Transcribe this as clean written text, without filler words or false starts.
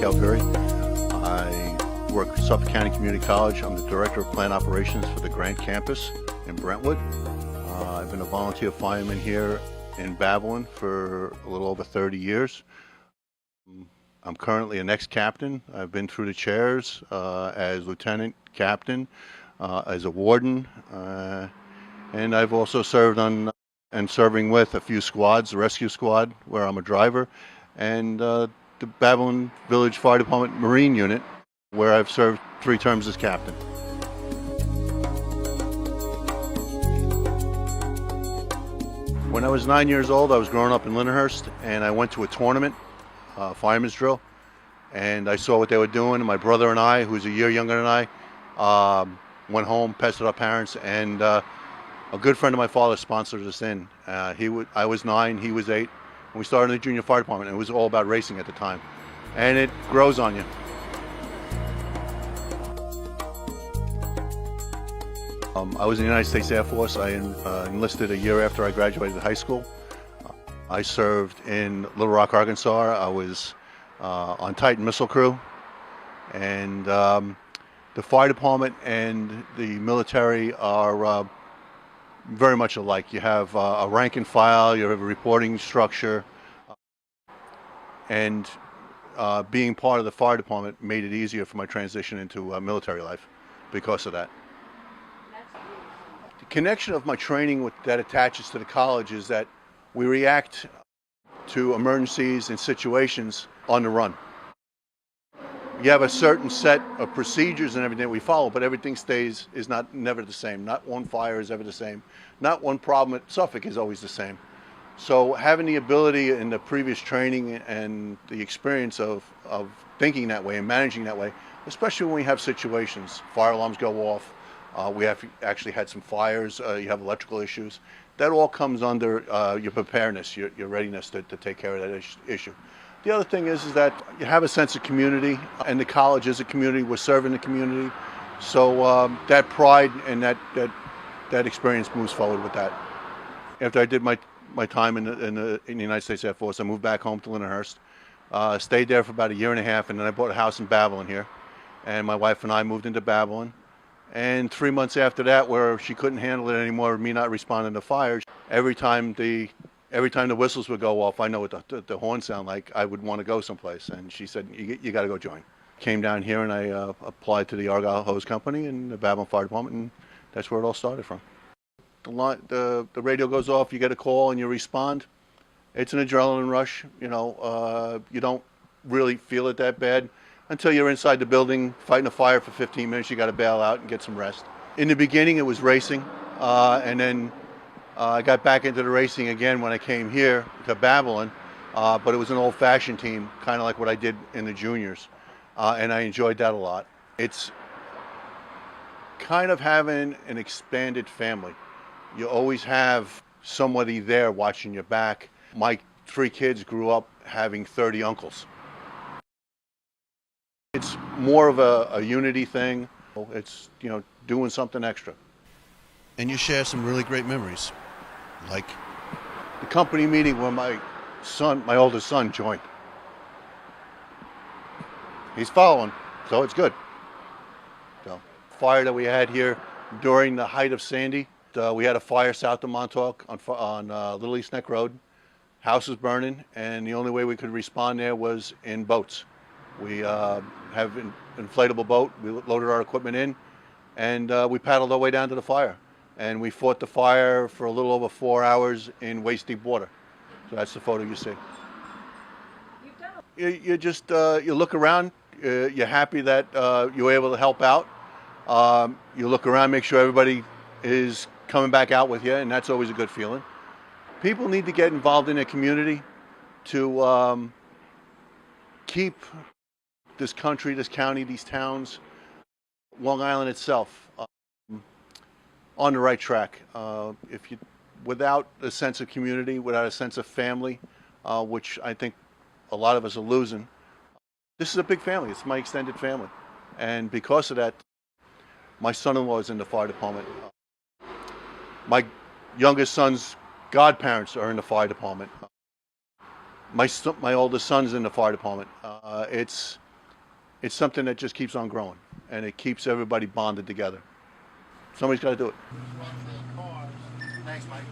Fraccalvieri. I work at Suffolk County Community College. I'm the Director of Plant Operations for the Grant Campus in Brentwood. I've been a volunteer fireman here in Babylon for a little over 30 years. I'm currently an ex-captain. I've been through the chairs as lieutenant, captain, as a warden, and I've also served on and serving with a few squads, the rescue squad, where I'm a driver, and the Babylon Village Fire Department Marine Unit, where I've served 3 terms as captain. When I was 9 years old, I was growing up in Lindenhurst, and I went to a tournament, fireman's drill, and I saw what they were doing. And my brother and I, who's a year younger than I, went home, pestered our parents, and a good friend of my father sponsored us in. I was 9, he was 8, and we started in the junior fire department. And it was all about racing at the time, and it grows on you. I was in the United States Air Force. I enlisted a year after I graduated high school. I served in Little Rock, Arkansas. I was on Titan Missile Crew, and the fire department and the military are very much alike. You have a rank and file, you have a reporting structure, and being part of the fire department made it easier for my transition into military life because of that. The connection of my training that attaches to the college is that we react to emergencies and situations on the run. You have a certain set of procedures and everything that we follow, but everything is never the same. Not one fire is ever the same. Not one problem at Suffolk is always the same. So having the ability in the previous training and the experience of thinking that way and managing that way, especially when we have situations, fire alarms go off, we have actually had some fires, you have electrical issues, that all comes under your preparedness, your readiness to take care of that issue. The other thing is that you have a sense of community, and the college is a community. We're serving the community, so that pride and that experience moves forward with that. After I did my time in the United States Air Force, I moved back home to Lindenhurst, stayed there for about a year and a half, and then I bought a house in Babylon here, and my wife and I moved into Babylon. And 3 months after that, where she couldn't handle it anymore, me not responding to fires, every time the whistles would go off, I know what the horns sound like, I would want to go someplace. And she said, you got to go join. Came down here and I applied to the Argyle Hose Company and the Babylon Fire Department, and that's where it all started from. The radio goes off, you get a call and you respond. It's an adrenaline rush, you don't really feel it that bad until you're inside the building fighting a fire for 15 minutes. You got to bail out and get some rest. In the beginning it was racing, and then I got back into the racing again when I came here to Babylon, but it was an old-fashioned team, kind of like what I did in the juniors, and I enjoyed that a lot. It's kind of having an expanded family. You always have somebody there watching your back. My 3 kids grew up having 30 uncles. It's more of a unity thing. It's, doing something extra. And you share some really great memories, like the company meeting where my oldest son joined. He's following, so it's good. So, fire that we had here during the height of Sandy, we had a fire south of Montauk on Little East Neck Road. House was burning, and the only way we could respond there was in boats. We have an inflatable boat. We loaded our equipment in, and we paddled our way down to the fire. And we fought the fire for a little over 4 hours in waist-deep water. So that's the photo you see. You just you look around. You're happy that you were able to help out. You look around, make sure everybody is coming back out with you, and that's always a good feeling. People need to get involved in their community to keep this country, this county, these towns, Long Island itself, on the right track. Without a sense of community, without a sense of family, which I think a lot of us are losing, this is a big family. It's my extended family. And because of that, my son-in-law is in the fire department. My youngest son's godparents are in the fire department. My oldest son's in the fire department. It's it's something that just keeps on growing, and it keeps everybody bonded together. Somebody's got to do it. Thanks, Mike.